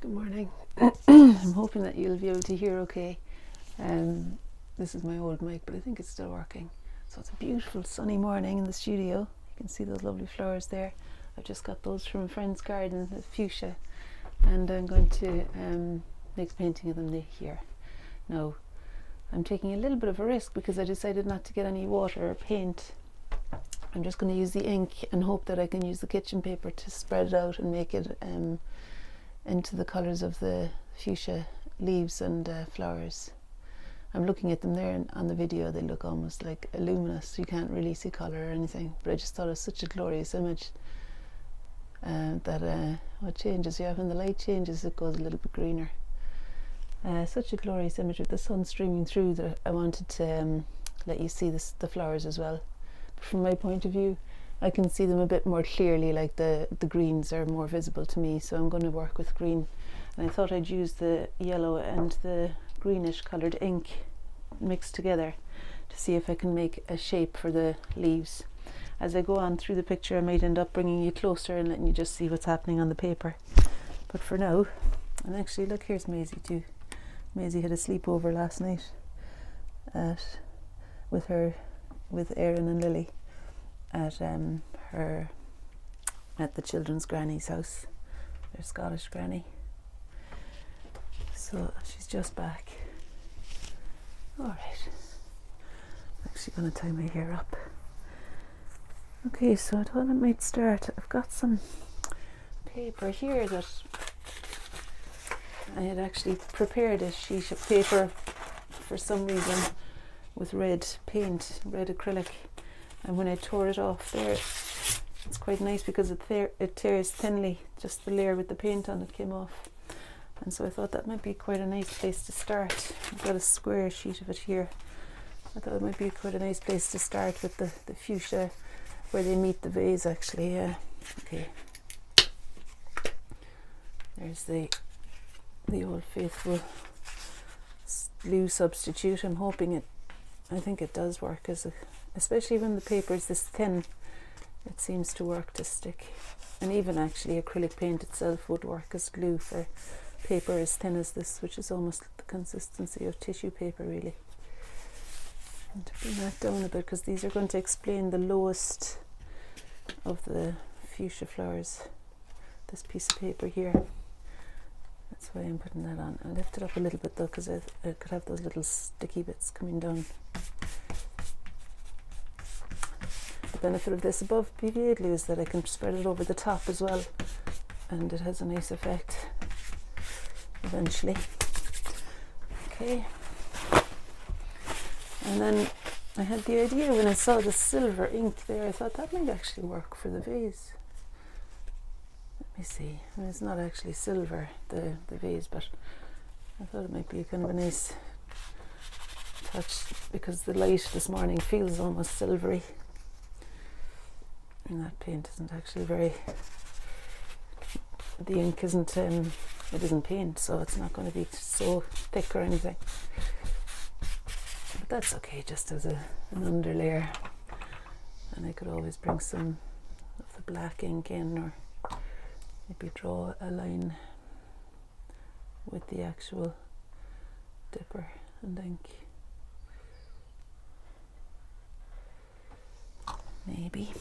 Good morning. I'm hoping that you'll be able to hear okay. This is my old mic, but I think it's still working. So it's a beautiful sunny morning in the studio. You can see those lovely flowers there. I've just got those from a friend's garden, the fuchsia, and I'm going to make a painting of them here. Now, I'm taking a little bit of a risk because I decided not to get any water or paint. I'm just going to use the ink and hope that I can use the kitchen paper to spread it out and make it into the colours of the fuchsia leaves and flowers. I'm looking at them there on the video. They look almost like luminous. You can't really see colour or anything, but I just thought it was such a glorious image that what changes, yeah, when the light changes it goes a little bit greener. Such a glorious image with the sun streaming through that I wanted to let you see the flowers as well. But from my point of view, I can see them a bit more clearly, like the greens are more visible to me, so I'm going to work with green. And I thought I'd use the yellow and the greenish coloured ink mixed together to see if I can make a shape for the leaves. As I go on through the picture, I might end up bringing you closer and letting you just see what's happening on the paper. But for now, and actually look, here's Maisie too. Maisie had a sleepover last night with Erin and Lily at the children's granny's house, their Scottish granny. So she's just back. Alright, I'm actually going to tie my hair up. Okay, so I thought I might start. I've got some paper here that I had actually prepared a sheet of paper for some reason with red paint, red acrylic, and when I tore it off there, it's quite nice because it tears thinly. Just the layer with the paint on it came off, and so I thought that might be quite a nice place to start. I've got a square sheet of it here. I thought it might be quite a nice place to start with the fuchsia where they meet the vase actually. Okay, there's the old faithful glue substitute. I'm hoping I think it does work, especially when the paper is this thin. It seems to work to stick, and even actually acrylic paint itself would work as glue for paper as thin as this, which is almost the consistency of tissue paper really. And to bring that down a bit, because these are going to explain the lowest of the fuchsia flowers, this piece of paper here. That's why I'm putting that on. I'll lift it up a little bit though, because I could have those little sticky bits coming down. The benefit of this above PVA glue is that I can spread it over the top as well, and it has a nice effect eventually. Okay, and then I had the idea when I saw the silver ink there, I thought that might actually work for the vase. Let me see. I mean, it's not actually silver, the vase, but I thought it might be kind of a nice touch because the light this morning feels almost silvery. And that paint isn't actually the ink isn't, it isn't paint, so it's not going to be so thick or anything. But that's okay, just as an underlayer. And I could always bring some of the black ink in, or maybe draw a line with the actual dipper and ink. Maybe.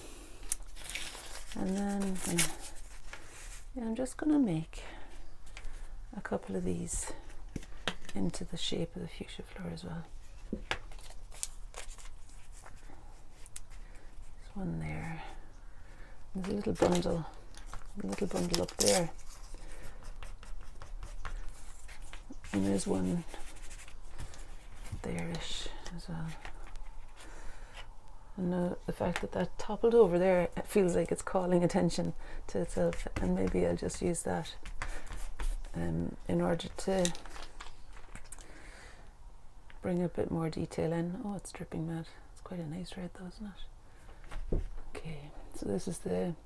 And then I'm just going to make a couple of these into the shape of the fuchsia flower as well. There's one there. There's a little bundle up there. And there's one there-ish as well. And the fact that toppled over there, it feels like it's calling attention to itself, and maybe I'll just use that in order to bring a bit more detail in. Oh, it's dripping mad. It's quite a nice red though, isn't it? Okay, so this is the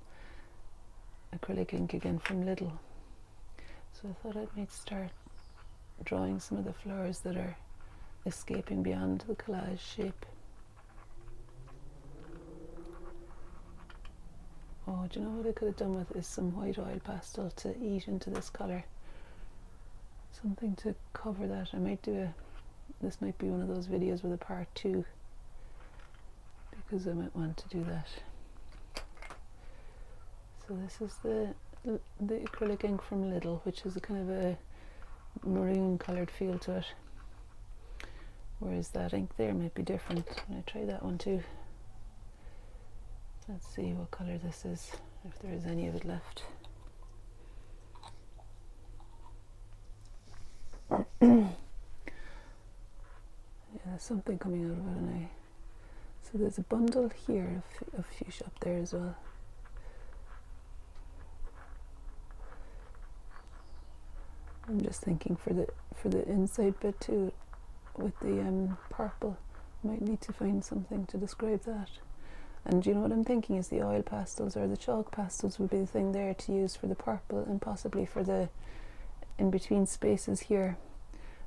acrylic ink again from Lidl. So I thought I might start drawing some of the flowers that are escaping beyond the collage shape. Oh, do you know what I could have done with is some white oil pastel to eat into this colour. something to cover that. I might do this might be one of those videos with a part 2, because I might want to do that. So this is the acrylic ink from Lidl, which is a kind of a maroon coloured feel to it, whereas that ink there might be different. I'm going to try that one too. Let's see what colour this is, if there is any of it left. Yeah, there's something coming out of it now. So there's a bundle here of fuchsia up there as well. I'm just thinking for the inside bit too, with the purple, might need to find something to describe that. And you know what I'm thinking is the oil pastels or the chalk pastels would be the thing there to use for the purple, and possibly for the in between spaces here.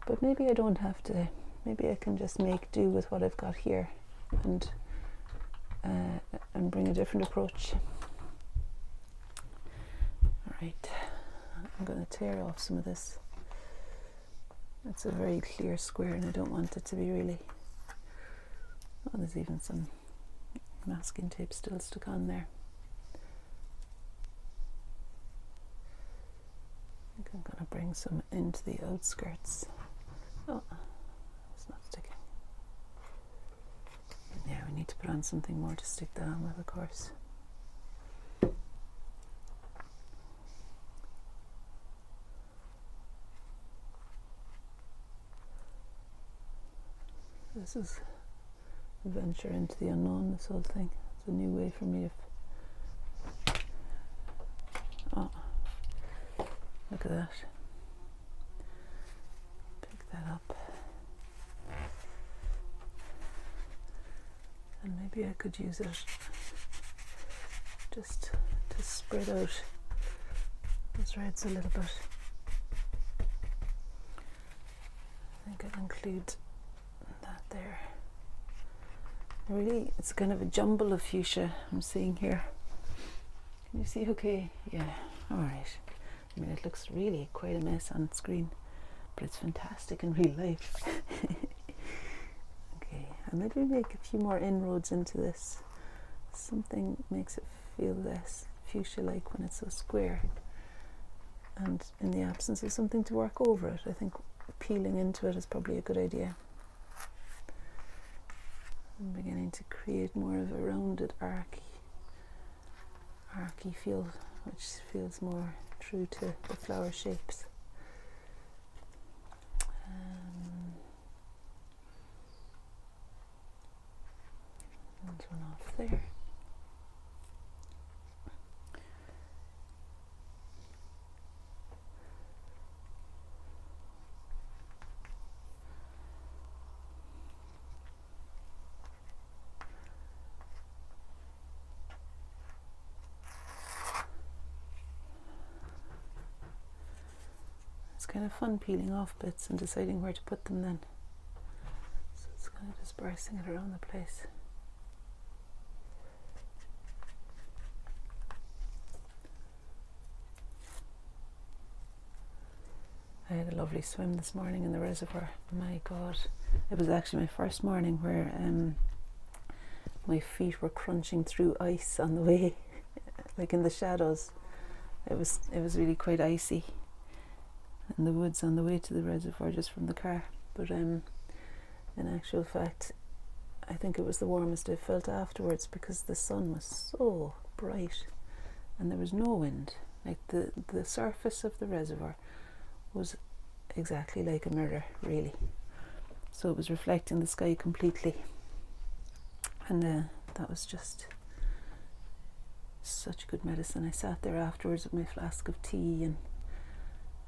But maybe I don't have to. Maybe I can just make do with what I've got here, and bring a different approach. Alright, I'm going to tear off some of this. It's a very clear square and I don't want it to be really... Oh, there's even some masking tape still stuck on there. I think I'm going to bring some into the outskirts. Oh, it's not sticking. Yeah, we need to put on something more to stick that on with, of course. This is a venture into the unknown, this whole thing. It's a new way for me to... Oh, look at that. Pick that up. And maybe I could use it just to spread out those reds a little bit. I think I'll include that there. Really, it's kind of a jumble of fuchsia I'm seeing here. Can you see okay? Yeah, alright. I mean, it looks really quite a mess on screen, but it's fantastic in real life. Okay, I'll maybe make a few more inroads into this. Something makes it feel less fuchsia-like when it's so square. And in the absence of something to work over it, I think peeling into it is probably a good idea. I'm beginning to create more of a rounded archy feel, which feels more true to the flower shapes. There's one off there. It's kind of fun peeling off bits and deciding where to put them then. So it's kind of dispersing it around the place. I had a lovely swim this morning in the reservoir. My God, it was actually my first morning where my feet were crunching through ice on the way, like in the shadows. It was really quite icy in the woods on the way to the reservoir just from the car. But in actual fact, I think it was the warmest I felt afterwards, because the sun was so bright and there was no wind. Like the surface of the reservoir was exactly like a mirror, really. So it was reflecting the sky completely, and that was just such good medicine. I sat there afterwards with my flask of tea and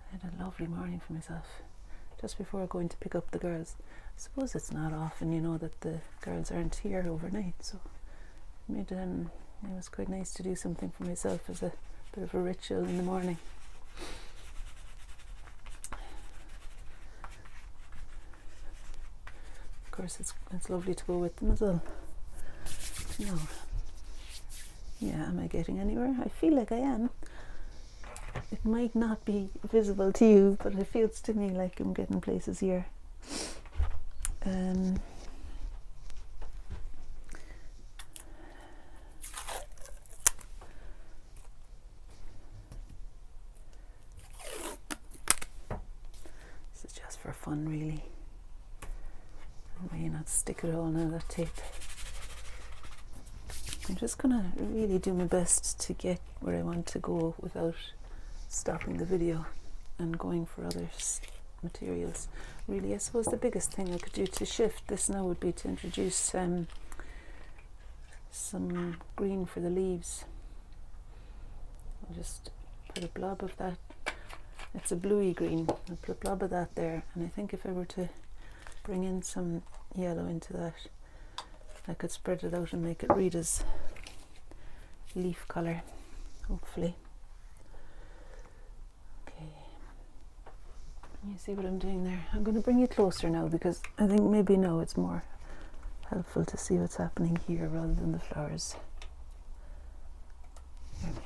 I had a lovely morning for myself just before going to pick up the girls. I suppose it's not often, you know, that the girls aren't here overnight, so it was quite nice to do something for myself as a bit of a ritual in the morning. Of course, it's lovely to go with them as well. No. Yeah, am I getting anywhere? I feel like I am. it might not be visible to you, but it feels to me like I'm getting places here. This is just for fun, really. I may not stick it all on that tape. I'm just gonna really do my best to get where I want to go without stopping the video and going for other materials. Really, I suppose the biggest thing I could do to shift this now would be to introduce some green for the leaves. I'll just put a blob of that. It's a bluey green. I'll put a blob of that there, and I think if I were to bring in some yellow into that, I could spread it out and make it read as leaf colour, hopefully. Okay, you see what I'm doing there? I'm going to bring you closer now, because I think maybe now it's more helpful to see what's happening here rather than the flowers. There we are.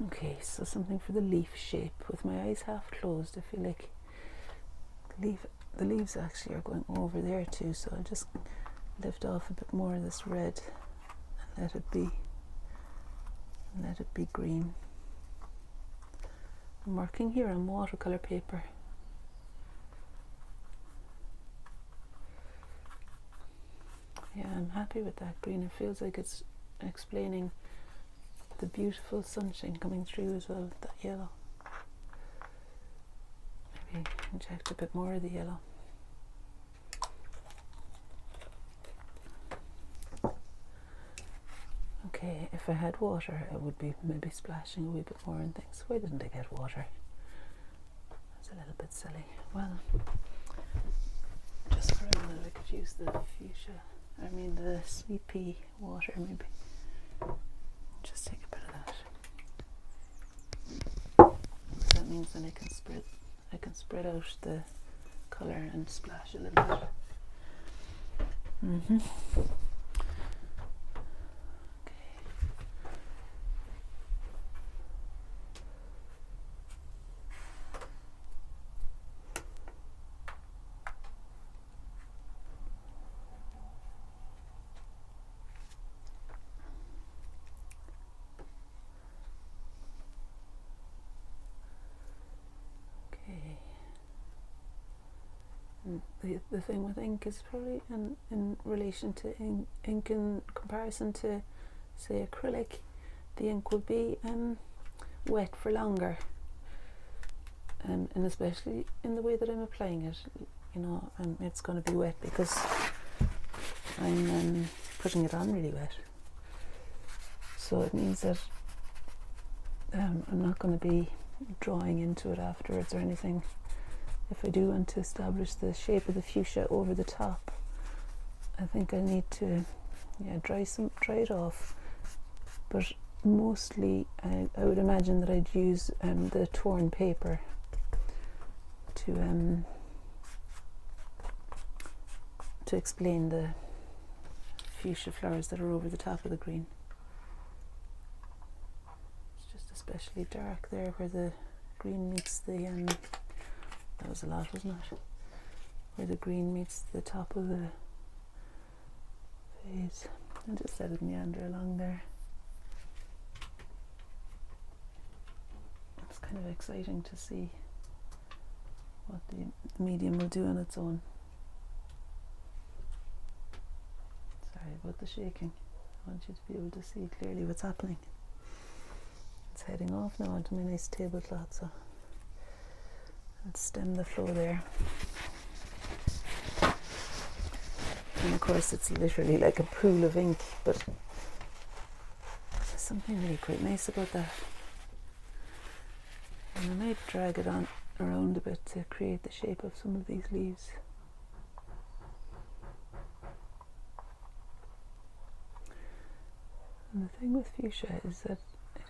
Okay, so something for the leaf shape. With my eyes half closed, I feel like the leaves actually are going over there too, so I'll just lift off a bit more of this red and let it be green. I'm working here on watercolor paper. Yeah, I'm happy with that green. It feels like it's explaining the beautiful sunshine coming through as well with that yellow. Maybe inject a bit more of the yellow. Okay, if I had water, I would be maybe splashing a wee bit more and things. Why didn't I get water? That's a little bit silly. Well, just for a minute I could use the fuchsia, the sweet pea water maybe. Just take a bit of that. So that means then I can spread out the colour and splash a little bit. The thing with ink is probably in relation to ink in comparison to, say, acrylic, the ink would be wet for longer, and especially in the way that I'm applying it, it's going to be wet because I'm putting it on really wet, so it means that I'm not going to be drawing into it afterwards or anything. If I do want to establish the shape of the fuchsia over the top, I think I need to dry it off, but mostly I would imagine that I'd use the torn paper to explain the fuchsia flowers that are over the top of the green. It's just especially dark there where the green meets the that was a lot, wasn't it? Where the green meets the top of the vase. And just let it meander along there. It's kind of exciting to see what the medium will do on its own. Sorry about the shaking. I want you to be able to see clearly what's happening. It's heading off now onto my nice tablecloth, so let's stem the flow there. And of course it's literally like a pool of ink, but there's something really quite nice about that. And I might drag it on around a bit to create the shape of some of these leaves. And the thing with fuchsia is that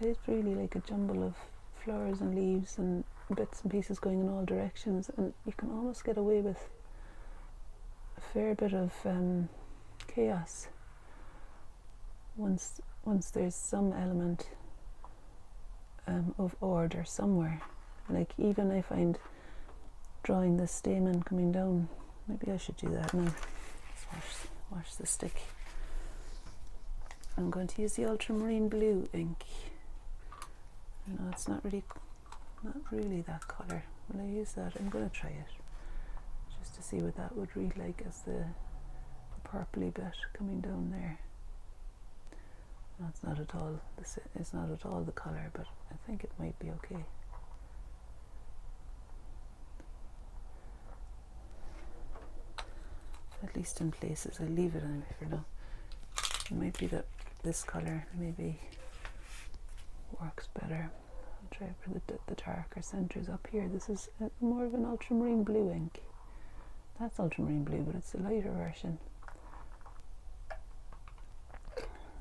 it is really like a jumble of flowers and leaves and bits and pieces going in all directions, and you can almost get away with a fair bit of chaos once there's some element of order somewhere. Like, even I find drawing the stamen coming down, maybe I should do that now. Let's wash the stick. I'm going to use the ultramarine blue ink. No, it's not really that colour. Will I use that? I'm going to try it just to see what that would read like as the purpley bit coming down there. No, it's not at all. It's not at all the colour, but I think it might be okay. At least in places. I'll leave it anyway for now. It might be that this colour maybe works better. I'll try for the darker centres up here. This is more of an ultramarine blue ink. That's ultramarine blue, but it's a lighter version.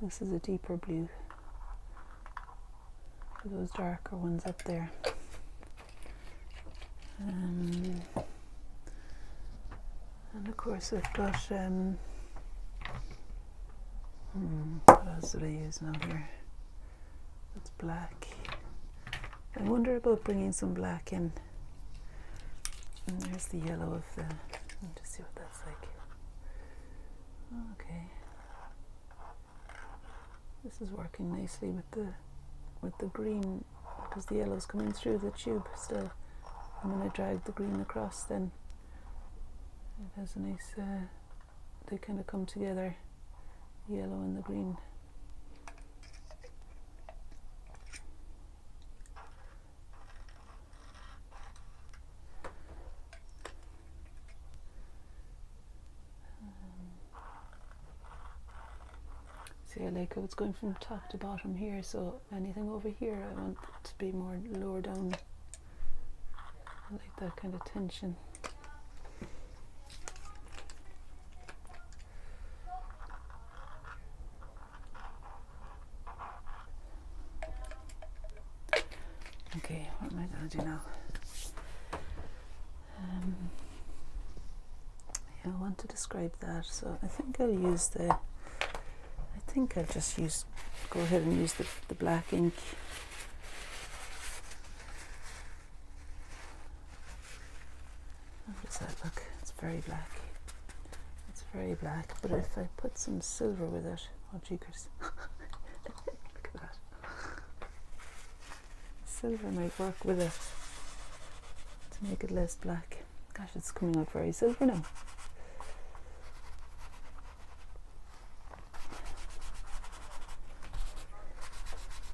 This is a deeper blue for those darker ones up there. And of course I've got, what else did I use now here? That's black. I wonder about bringing some black in. And there's the yellow of the, to see what that's like. Okay. This is working nicely with the green, because the yellow's coming through the tube still. And when I drag the green across, then it has a nice, they kind of come together, the yellow and the green. See, I like how it's going from top to bottom here, so anything over here I want to be more lower down. I like that kind of tension. Okay, what am I going to do now? Yeah, I want to describe that, so I think I'll use the, I think I'll just go ahead and use the black ink. How does that look? It's very black. It's very black, but if I put some silver with it, oh jeekers. Look at that. Silver might work with it to make it less black. Gosh, it's coming out very silver now.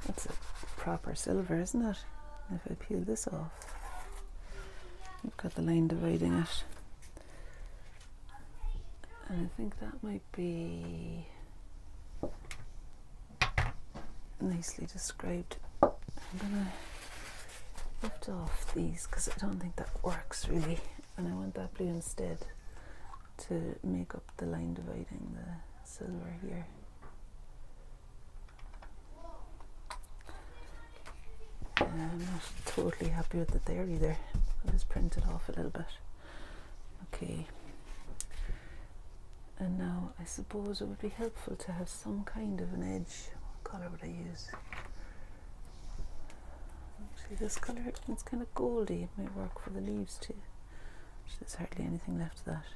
That's a proper silver, isn't it? If I peel this off, you've got the line dividing it. And I think that might be nicely described. I'm gonna lift off these because I don't think that works really, and I want that blue instead to make up the line dividing the silver here. I'm not totally happy with it there either. I'll just print it off a little bit. Okay. And now I suppose it would be helpful to have some kind of an edge. What colour would I use? Actually, this colour, it's kind of goldy. It might work for the leaves too. There's hardly anything left of that.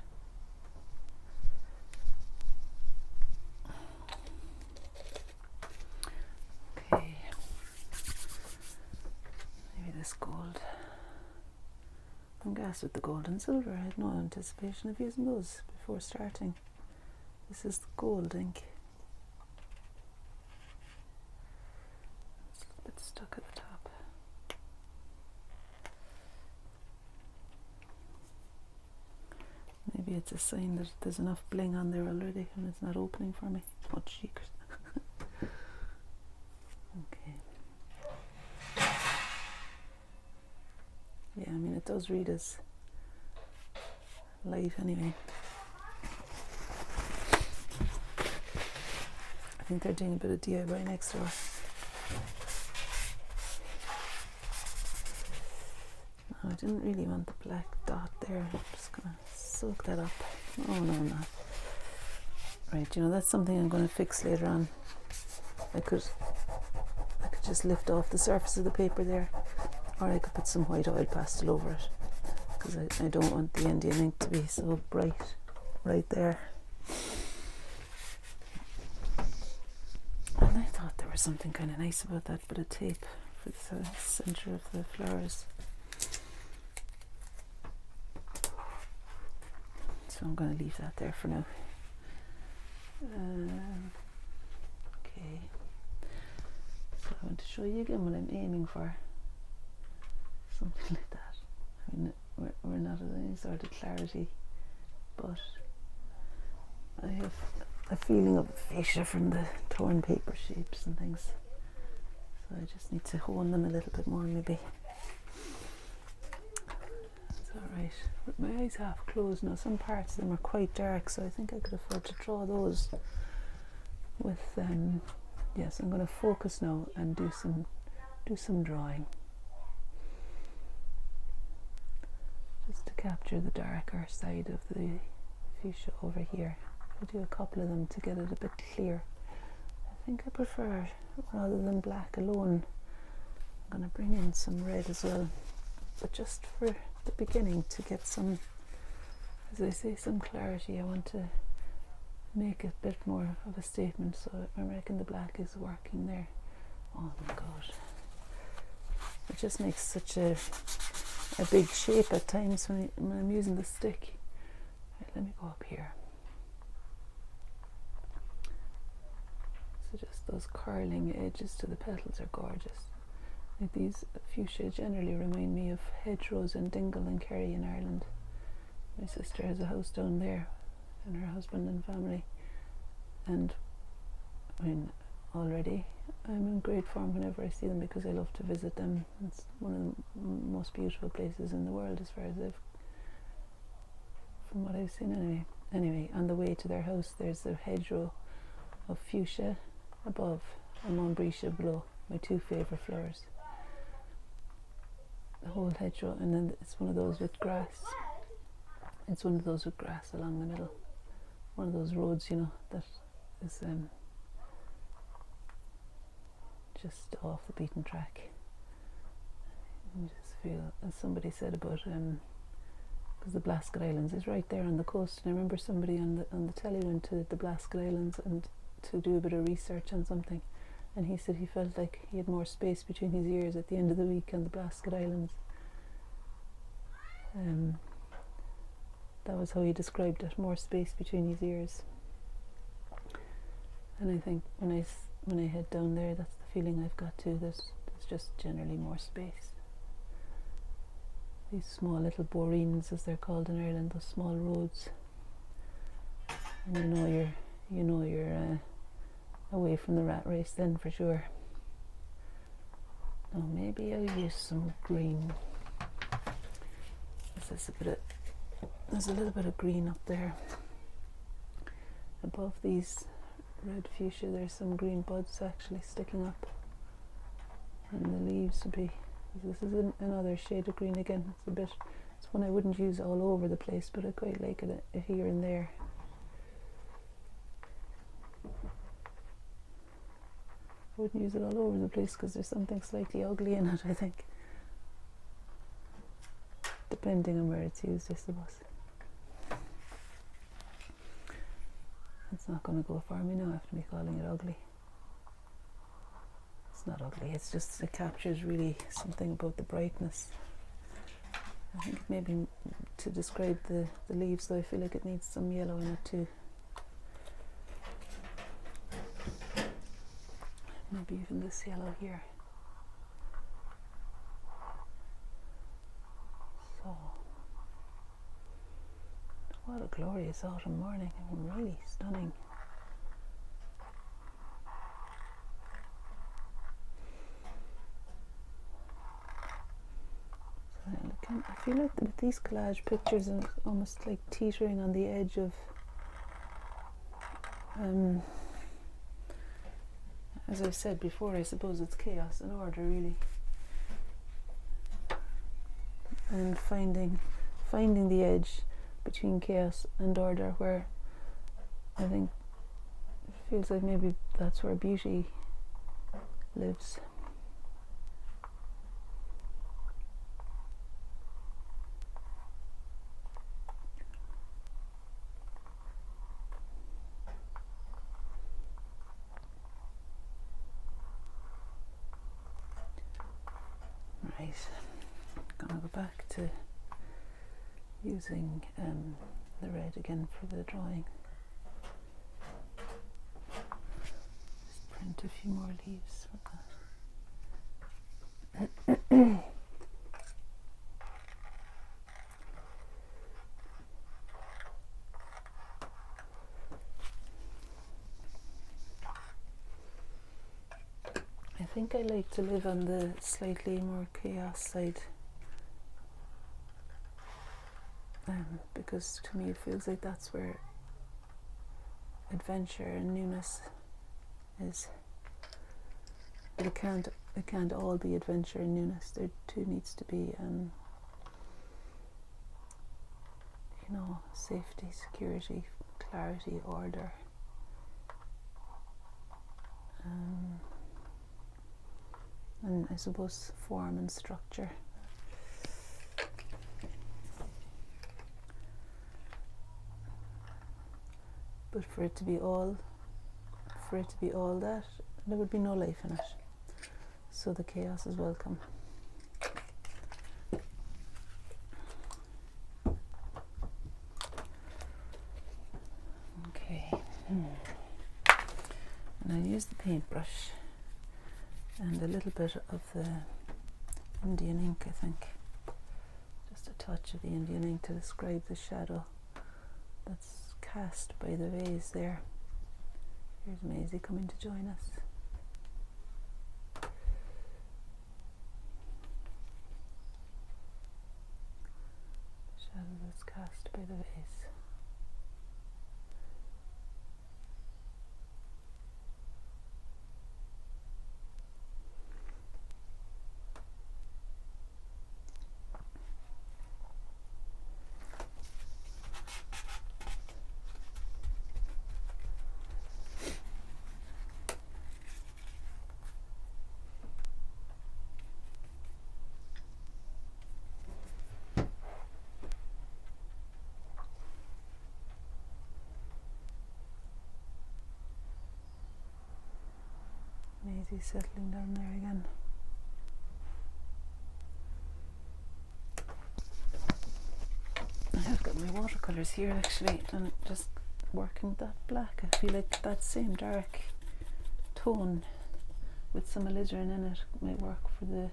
Okay. Maybe this gold. I'm gassed with the gold and silver. I had no anticipation of using those before starting. This is the gold ink. It's a bit stuck at the top. Maybe it's a sign that there's enough bling on there already and it's not opening for me. Oh, cheekers. Okay. Yeah, I mean it does read as light anyway. I think they're doing a bit of DIY next door. No, I didn't really want the black dot there. I'm just gonna soak that up. Oh no, I'm not. Right, you know, that's something I'm gonna fix later on. I could could just lift off the surface of the paper there, or I could put some white oil pastel over it, because I don't want the Indian ink to be so bright right there. And I thought there was something kind of nice about that bit of tape for the centre of the flowers. So I'm going to leave that there for now. Okay. So I want to show you again what I'm aiming for. Something like that. I mean, we're not at any sort of clarity, but I have a feeling of fuchsia from the torn paper shapes and things. So I just need to hone them a little bit more maybe. That's alright. With my eyes half closed now, some parts of them are quite dark, so I think I could afford to draw those with yes, I'm going to focus now and do some drawing. Just to capture the darker side of the fuchsia over here. I'll do a couple of them to get it a bit clear. I think I prefer, rather than black alone, I'm going to bring in some red as well, but just for the beginning to get some, as I say, some clarity. I want to make a bit more of a statement, so I reckon the black is working there. Oh my god, it just makes such a big shape at times when I'm using the stick. Right, let me go up here. So just those curling edges to the petals are gorgeous. Like these fuchsia generally remind me of hedgerows in Dingle and Kerry in Ireland. My sister has a house down there, and her husband and family, and I mean, already I'm in great form whenever I see them, because I love to visit them. It's one of the most beautiful places in the world, as far as from what I've seen anyway. On the way to their house there's a hedgerow of fuchsia above and Montbretia below, my two favourite flowers. The whole hedgerow, and then it's one of those with grass. It's one of those with grass along the middle. One of those roads, you know, that is just off the beaten track. You just feel, as somebody said about, because the Blasket Islands is right there on the coast, and I remember somebody on the telly went to the Blasket Islands and to do a bit of research on something, and he said he felt like he had more space between his ears at the end of the week on the Blasket Islands. That was how he described it, more space between his ears. And I think when I head down there, that's the feeling I've got too. There's just generally more space. These small little boreens, as they're called in Ireland, those small roads, and you know you're away from the rat race then for sure. Now maybe I'll use some green. There's a little bit of green up there. Above these red fuchsia there's some green buds actually sticking up, and the leaves would be, this is another shade of green again. It's one I wouldn't use all over the place, but I quite like it here and there. I wouldn't use it all over the place because there's something slightly ugly in it, I think, depending on where it's used, I suppose. It's not going to go for me now after me calling it ugly. It's not ugly, it's just, it captures really something about the brightness. I think maybe to describe the leaves, though, I feel like it needs some yellow in it too. Maybe even this yellow here. So, what a glorious autumn morning. I mean, really stunning. So I feel like with these collage pictures, I'm almost like teetering on the edge of as I've said before, I suppose it's chaos and order, really, and finding the edge between chaos and order, where I think it feels like maybe that's where beauty lives. Right, I'm gonna go back to using the red again for the drawing. Just print a few more leaves with that. I think I like to live on the slightly more chaos side, because to me it feels like that's where adventure and newness is. But it can't all be adventure and newness. There too needs to be safety, security, clarity, order. And I suppose form and structure. But for it to be all that, there would be no life in it. So the chaos is welcome. Okay. And I use the paintbrush and a little bit of the Indian ink, I think. Just a touch of the Indian ink to describe the shadow that's cast by the vase there. Here's Maisie coming to join us. The shadow that's cast by the vase. Maisie's settling down there again. I've got my watercolours here actually, and just working with that black. I feel like that same dark tone with some alizarin in it might work for the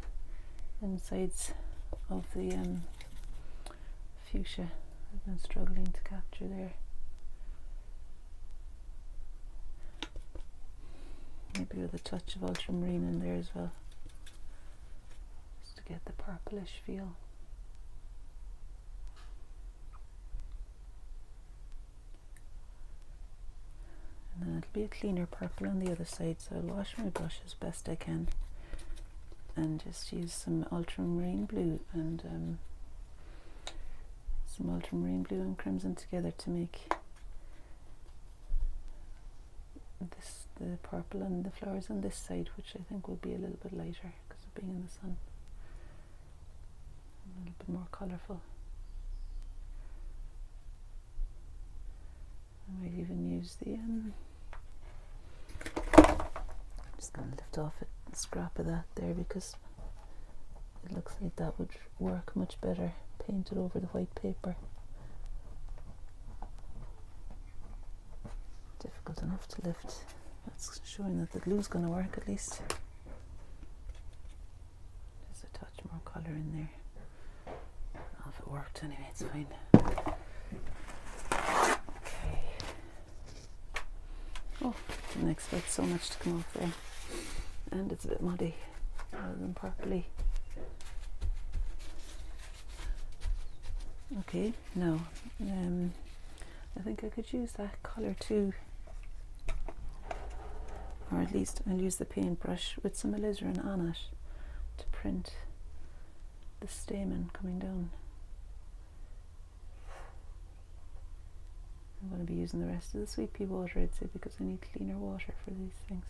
insides of the fuchsia I've been struggling to capture there. Maybe with a touch of ultramarine in there as well, just to get the purplish feel. And then it'll be a cleaner purple on the other side, so I'll wash my brush as best I can and just use some ultramarine blue and crimson together to make the purple and the flowers on this side, which I think will be a little bit lighter because of being in the sun, a little bit more colourful. I might even use the I'm just going to lift off a scrap of that there because it looks like that would work much better painted over the white paper. Difficult enough to lift. That's showing that the glue's going to work at least. Just a touch more colour in there. I don't know if it worked anyway, it's fine. Okay. Oh, didn't expect so much to come off there. And it's a bit muddy rather than purpley. Okay, now I think I could use that colour too. Or at least I'll use the paintbrush with some alizarin on it to print the stamen coming down. I'm going to be using the rest of the sweet pea water, I'd say, because I need cleaner water for these things.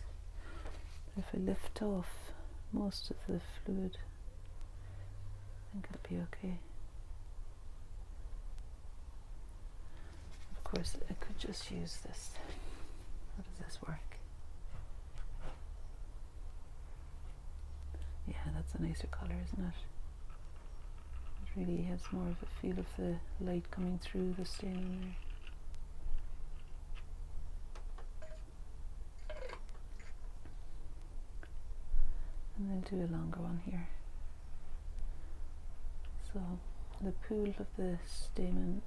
But if I lift off most of the fluid, I think I'll be okay. Of course, I could just use this. How does this work? Yeah, that's a nicer colour, isn't it? It really has more of a feel of the light coming through the stain there. And then do a longer one here. So the pool of the stamen,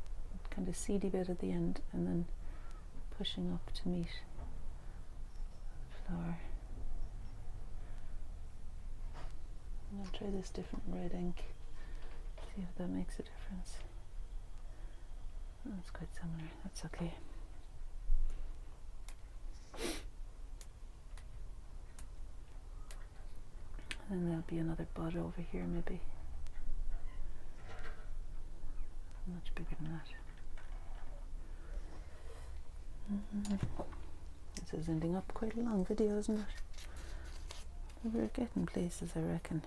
kind of seedy bit at the end, and then pushing up to meet the flower. I'll try this different red ink, see if that makes a difference. That's quite similar, that's okay. And then there'll be another bud over here maybe. Much bigger than that. This is ending up quite a long video, isn't it? We're getting places, I reckon.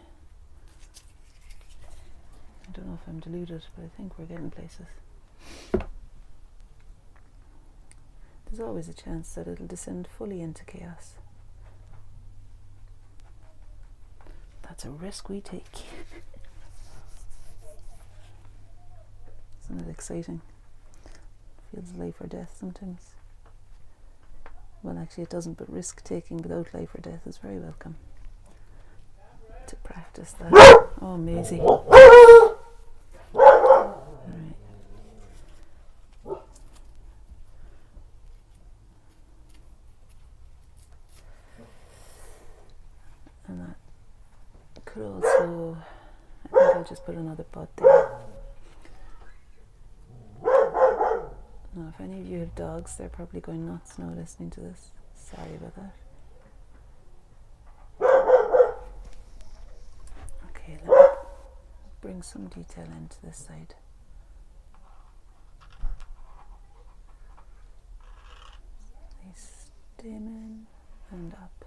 I don't know if I'm deluded, but I think we're getting places. There's always a chance that it'll descend fully into chaos. That's a risk we take. Isn't it exciting? Feels life or death sometimes. Well, actually it doesn't, but risk taking without life or death is very welcome. To practice that. Oh, Maisie. Alright. And that could also, I think I'll just put another bud there. Now, if any of you have dogs, they're probably going nuts now listening to this. Sorry about that. Okay, let me bring some detail into this side. Nice stamen and up.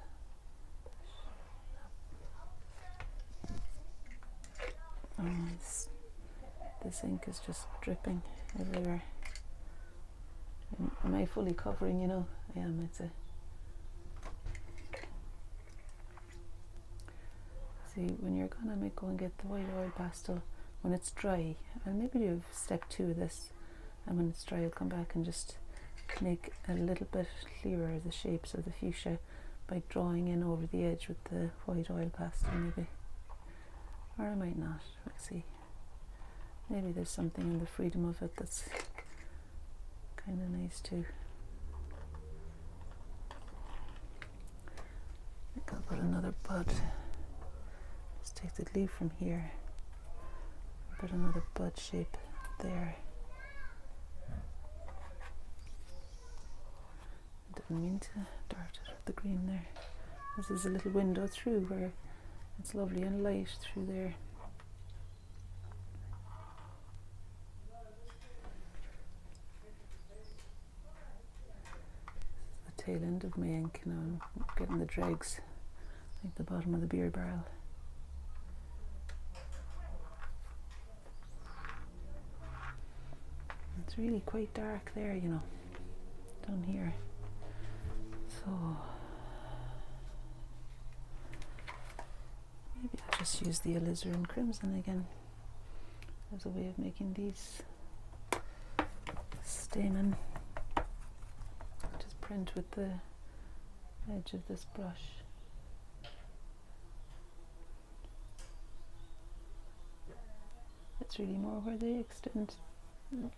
Oh, this ink is just dripping everywhere. Am I fully covering? You know, I am, I'd say. See, when you're gonna go and get the white oil pastel, when it's dry, I'll maybe do step 2 of this, and when it's dry I'll come back and just make a little bit clearer the shapes of the fuchsia by drawing in over the edge with the white oil pastel maybe. Or I might not, we'll see. Maybe there's something in the freedom of it that's kind of nice too. I think I'll put another bud. Just take the leaf from here. Put another bud shape there. I didn't mean to dart it with the green there. This is a little window through where it's lovely and light through there. Tail end of my ink now. I'm getting the dregs, like the bottom of the beer barrel. It's really quite dark there, you know, down here. So maybe I'll just use the alizarin crimson again as a way of making these stamen. Print with the edge of this brush. It's really more where they extend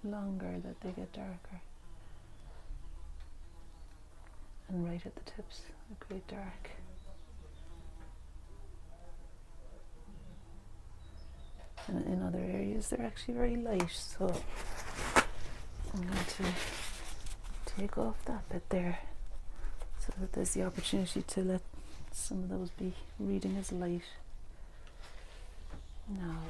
longer that they get darker. And right at the tips, they're quite dark. And in other areas they're actually very light, so I'm going to take off that bit there so that there's the opportunity to let some of those be reading as light. Now,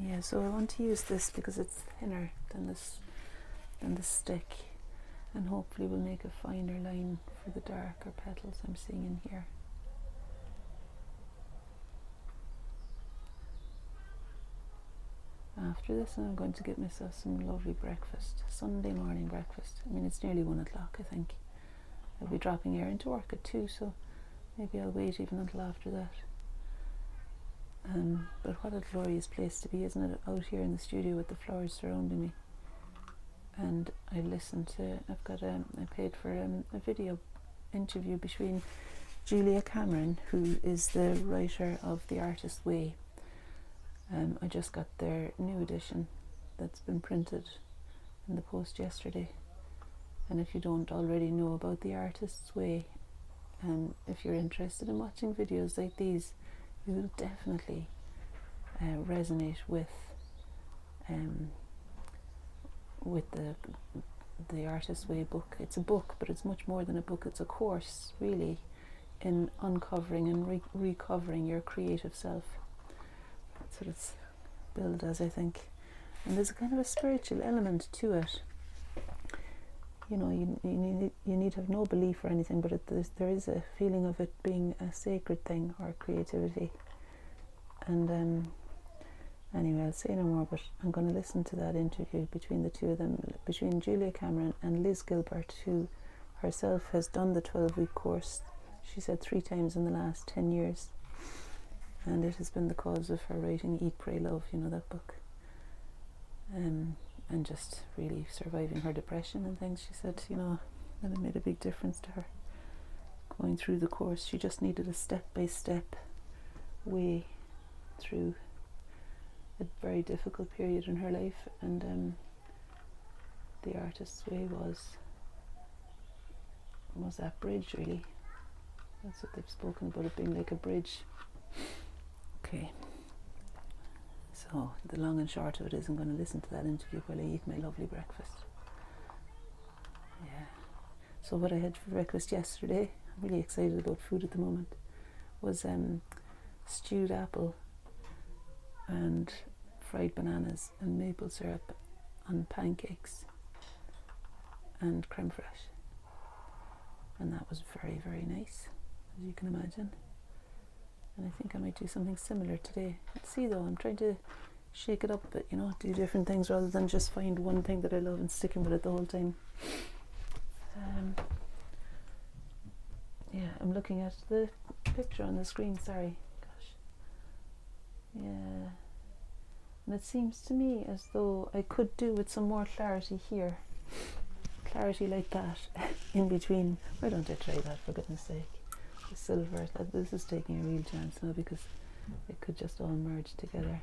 yeah, so I want to use this because it's thinner than the stick, and hopefully will make a finer line for the darker petals I'm seeing in here. After this I'm going to get myself some lovely breakfast, Sunday morning breakfast. I mean, it's nearly 1 o'clock, I think. I'll be dropping Erin to work at 2, so maybe I'll wait even until after that. But what a glorious place to be, isn't it? Out here in the studio with the flowers surrounding me. And I paid for a video interview between Julia Cameron, who is the writer of The Artist's Way. I just got their new edition that's been printed in the post yesterday. And if you don't already know about The Artist's Way, if you're interested in watching videos like these, you will definitely resonate with the Artist's Way book. It's a book, but it's much more than a book. It's a course, really, in uncovering and recovering your creative self. That's what it's billed as, I think. And there's a kind of a spiritual element to it. You know, you need to have no belief or anything, but there is a feeling of it being a sacred thing, or creativity. And anyway, I'll say no more, but I'm going to listen to that interview between the two of them, between Julia Cameron and Liz Gilbert, who herself has done the 12-week course, she said 3 times in the last 10 years. And it has been the cause of her writing Eat, Pray, Love, you know, that book. And just really surviving her depression and things. She said, you know, that it made a big difference to her going through the course. She just needed a step-by-step way through a very difficult period in her life, and The Artist's Way was that bridge, really. That's what they've spoken about, it being like a bridge. Okay. So the long and short of it is, I'm going to listen to that interview while I eat my lovely breakfast. Yeah. So what I had for breakfast yesterday, I'm really excited about food at the moment, was stewed apple and fried bananas and maple syrup on pancakes and creme fraiche. And that was very, very nice, as you can imagine. And I think I might do something similar today. Let's see though, I'm trying to shake it up a bit, you know, do different things rather than just find one thing that I love and sticking with it the whole time. Yeah, I'm looking at the picture on the screen, sorry. Gosh. Yeah. And it seems to me as though I could do with some more clarity here. Clarity like that in between. Why don't I try that, for goodness sake? The silver, this is taking a real chance now, because it could just all merge together.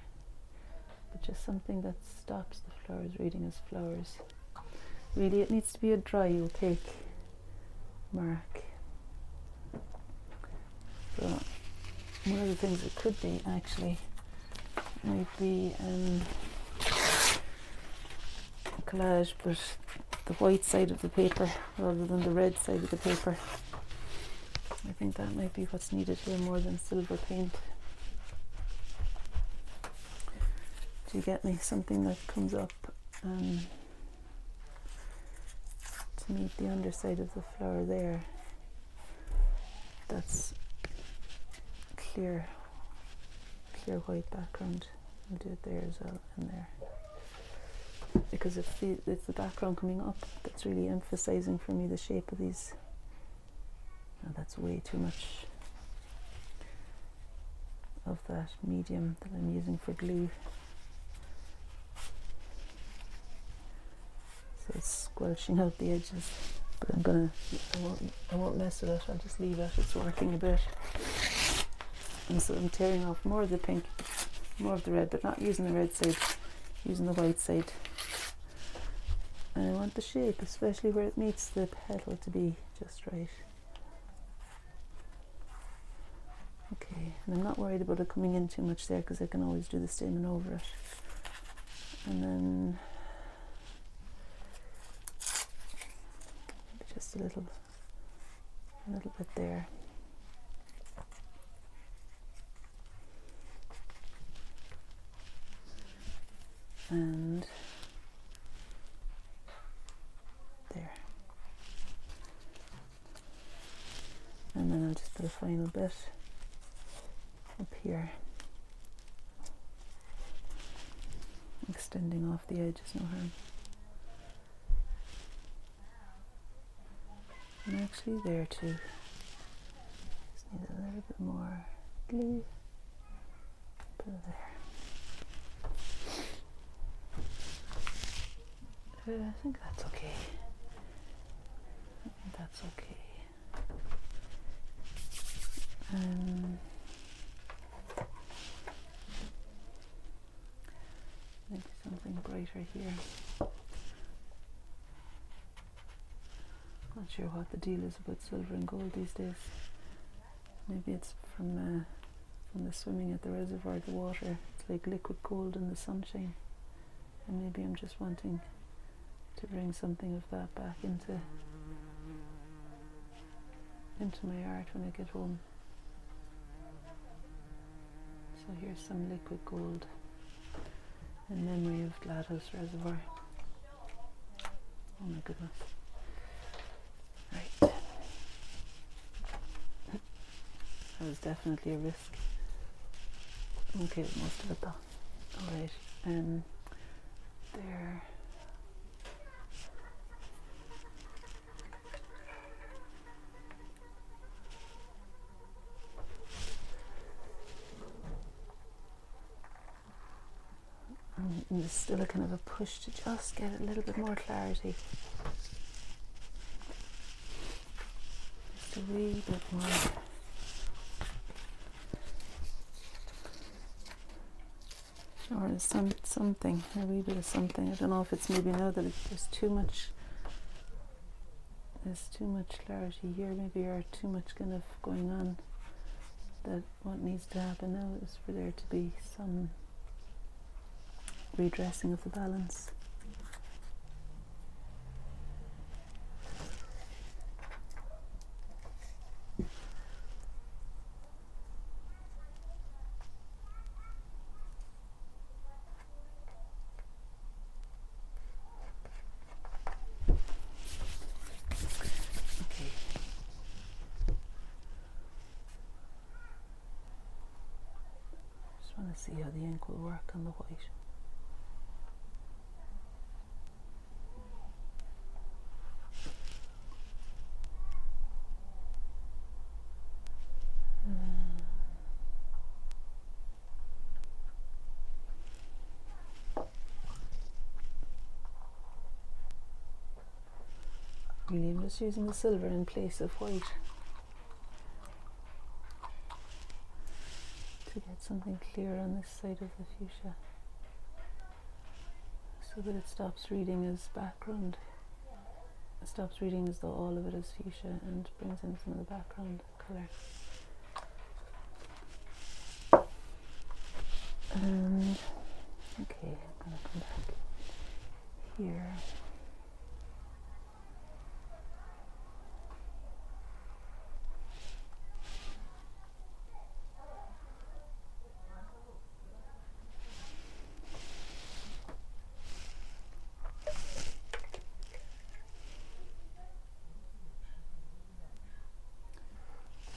But just something that stops the flowers reading as flowers. Really, it needs to be a dry, opaque mark. So one of the things it could be, actually, might be a collage, but the white side of the paper rather than the red side of the paper. I think that might be what's needed here more than silver paint. Do you get me? Something that comes up to meet the underside of the flower there. That's clear white background. I'll do it there as well, and there. Because it's the background coming up that's really emphasizing for me the shape of these. Now that's way too much of that medium that I'm using for glue. So it's squelching out the edges. But I won't mess with it, I'll just leave it, it's working a bit. And so I'm tearing off more of the pink, more of the red, but not using the red side, using the white side. And I want the shape, especially where it meets the petal, to be just right. Okay, and I'm not worried about it coming in too much there, because I can always do the staining over it. And then just a little bit there. And there. And then I'll just put a final bit up here, extending off the edges, no harm. And actually there too. Just need a little bit more glue. there. I think that's okay. That's okay. Maybe something brighter here. Not sure what the deal is about silver and gold these days. Maybe it's from the swimming at the reservoir, the water. It's like liquid gold in the sunshine. And maybe I'm just wanting to bring something of that back into my art when I get home. So here's some liquid gold in memory of Gladhouse Reservoir. Oh my goodness. Right. That was definitely a risk. I'm okay with most of it though. Alright, there. And there's still a kind of a push to just get a little bit more clarity. Just a wee bit more. Or something, a wee bit of something. I don't know if it's maybe now that there's too much clarity here, maybe, or too much kind of going on, that what needs to happen now is for there to be some redressing of the balance. I want to see how the ink will work on the white. Really, I'm just using the silver in place of white to get something clear on this side of the fuchsia, so that it stops reading as background. It stops reading as though all of it is fuchsia and brings in some of the background colour. Okay, I'm going to come back here.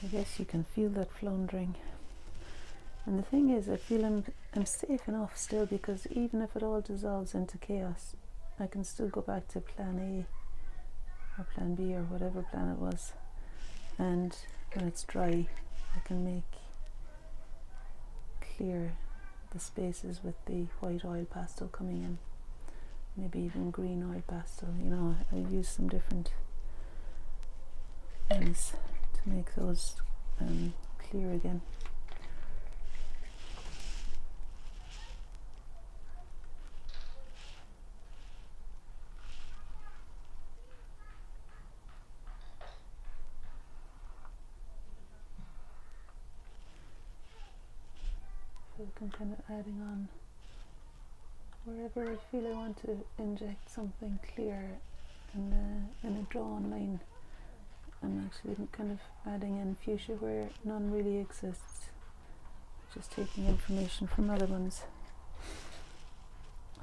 I guess you can feel that floundering. And the thing is, I feel I'm safe enough still, because even if it all dissolves into chaos, I can still go back to plan A or plan B or whatever plan it was, and when it's dry I can make clear the spaces with the white oil pastel coming in, maybe even green oil pastel. You know, I use some different things to make those clear again. So I'm kind of adding on wherever I feel I want to inject something clear in a drawn line. I'm actually kind of adding in fuchsia where none really exists, just taking information from other ones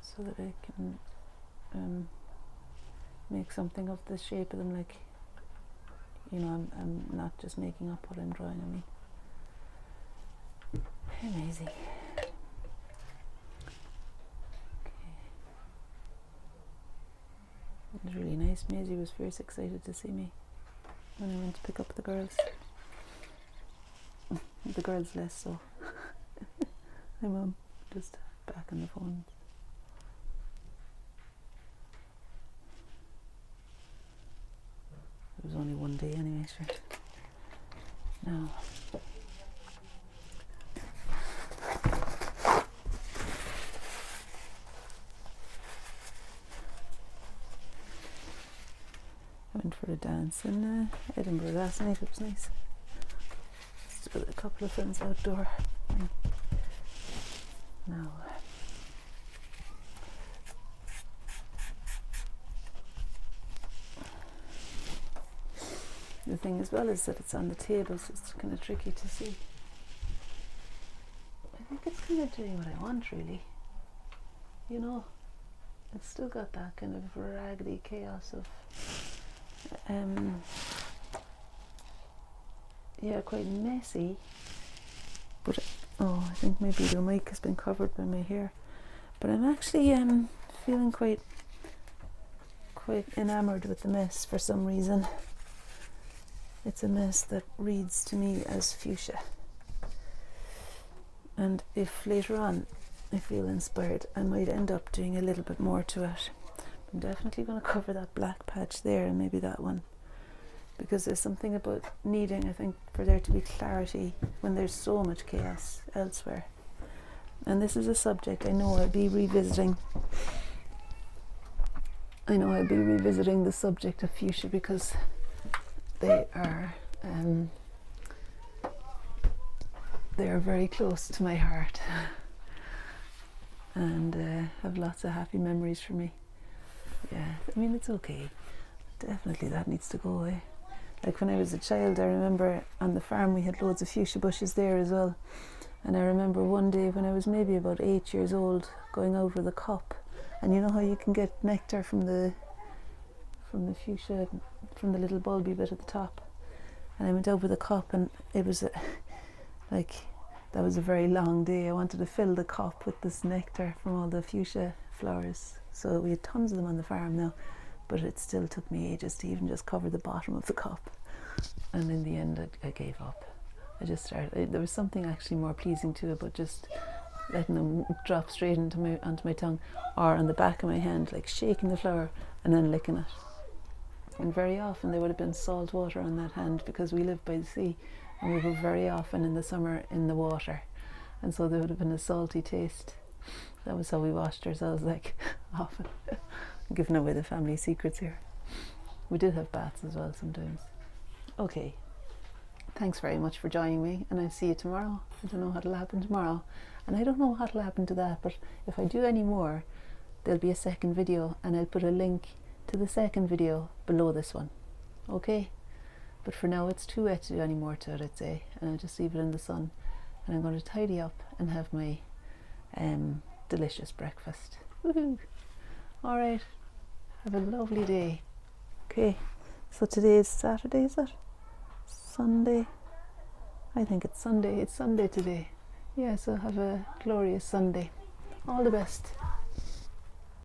so that I can make something of the shape of them, like, you know, I'm not just making up what I'm drawing. I mean, amazing. Okay. It was really nice. Maisie was fierce excited to see me when I went to pick up the girls. The girls less so. Hi Mum, just back on the phone. It was only one day anyway, sure. Now, I went for a dance in Edinburgh last night. It was nice. Just with a couple of friends outdoor. Now, the thing as well is that it's on the table, so it's kind of tricky to see. I think it's kind of doing what I want, really. You know, it's still got that kind of raggedy chaos of, yeah, quite messy. But I think maybe the mic has been covered by my hair. But I'm actually feeling quite enamoured with the mess for some reason. It's a mess that reads to me as fuchsia. And if later on I feel inspired, I might end up doing a little bit more to it. I'm definitely going to cover that black patch there and maybe that one, because there's something about needing, I think, for there to be clarity when there's so much chaos elsewhere. And this is a subject I know I'll be revisiting. The subject of fuchsia because they are very close to my heart and have lots of happy memories for me. Yeah, I mean, it's okay. Definitely that needs to go away. Like when I was a child, I remember on the farm we had loads of fuchsia bushes there as well. And I remember one day when I was maybe about 8 years old going out with a cup, and you know how you can get nectar from the fuchsia, from the little bulby bit at the top. And I went out with a cup, and it was that was a very long day. I wanted to fill the cup with this nectar from all the fuchsia flowers. So we had tons of them on the farm now, but it still took me ages to even just cover the bottom of the cup. And in the end, I gave up. I just started. There was something actually more pleasing to it, but just letting them drop straight onto my tongue or on the back of my hand, like shaking the flower and then licking it. And very often there would have been salt water on that hand because we live by the sea, and we were very often in the summer in the water, and so there would have been a salty taste. That was how we washed ourselves, like, often. Giving away the family secrets here. We did have baths as well sometimes. Okay, thanks very much for joining me, and I'll see you tomorrow. I don't know what'll happen tomorrow, and I don't know what'll happen to that, but if I do any more, there'll be a second video, and I'll put a link to the second video below this one. Okay, but for now it's too wet to do any more to it, I'd say, and I'll just leave it in the sun, and I'm going to tidy up and have my delicious breakfast. Woohoo! All right, have a lovely day. Okay, so today is Saturday, is it? Sunday? I think it's Sunday. It's Sunday today. Yeah, so have a glorious Sunday. All the best.